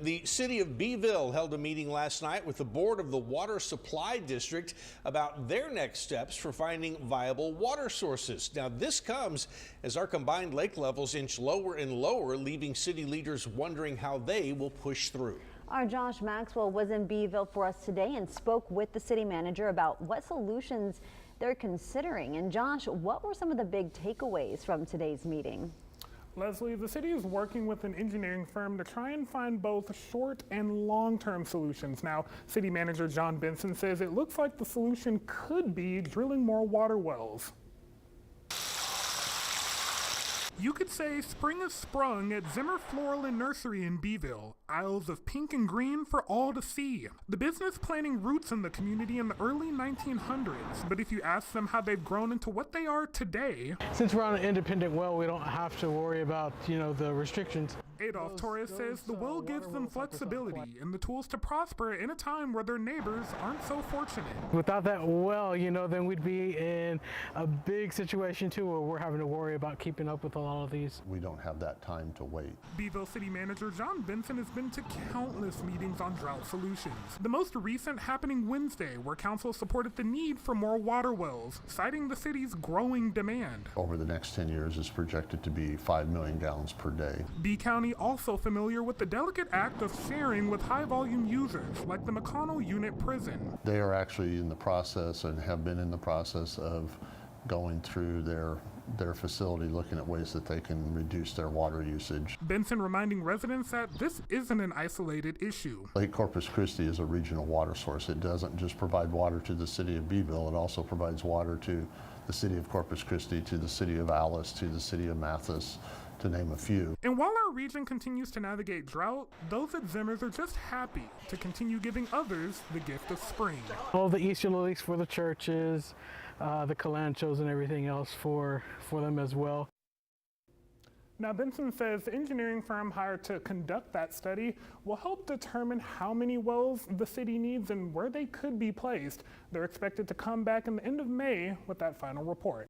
The city of Beeville held a meeting last night with the board of the Water Supply District about their next steps for finding viable water sources. Now, this comes as our combined lake levels inch lower and lower, leaving city leaders wondering how they will push through. Our Josh Maxwell was in Beeville for us today and spoke with the city manager about what solutions they're considering. And Josh, what were some of the big takeaways from today's meeting? Leslie, the city is working with an engineering firm to try and find both short and long-term solutions. Now, city manager John Benson says it looks like the solution could be drilling more water wells. You could say spring has sprung at Zimmer Floral and Nursery in Beeville, aisles of pink and green for all to see. The business planting roots in the community in the early 1900s, but if you ask them how they've grown into what they are today... Since we're on an independent well, we don't have to worry about, the restrictions. Adolph Torres says the well gives them flexibility and the tools to prosper in a time where their neighbors aren't so fortunate. Without that well, then we'd be in a big situation too, where we're having to worry about keeping up with a lot of these. We don't have that time to wait. Beeville City Manager John Benson has been to countless meetings on drought solutions. The most recent happening Wednesday, where council supported the need for more water wells, citing the city's growing demand. Over the next 10 years is projected to be 5 million gallons per day. B County also familiar with the delicate act of sharing with high-volume users, like the McConnell Unit Prison. They are actually in the process and have been in the process of going through their facility, looking at ways that they can reduce their water usage. Benson reminding residents that this isn't an isolated issue. Lake Corpus Christi is a regional water source. It doesn't just provide water to the city of Beeville, it also provides water to the city of Corpus Christi, to the city of Alice, to the city of Mathis, to name a few. And while our region continues to navigate drought, those at Zimmers are just happy to continue giving others the gift of spring. All the Easter lilies for the churches, the calanchos and everything else for them as well. Now, Benson says the engineering firm hired to conduct that study will help determine how many wells the city needs and where they could be placed. They're expected to come back in the end of May with that final report.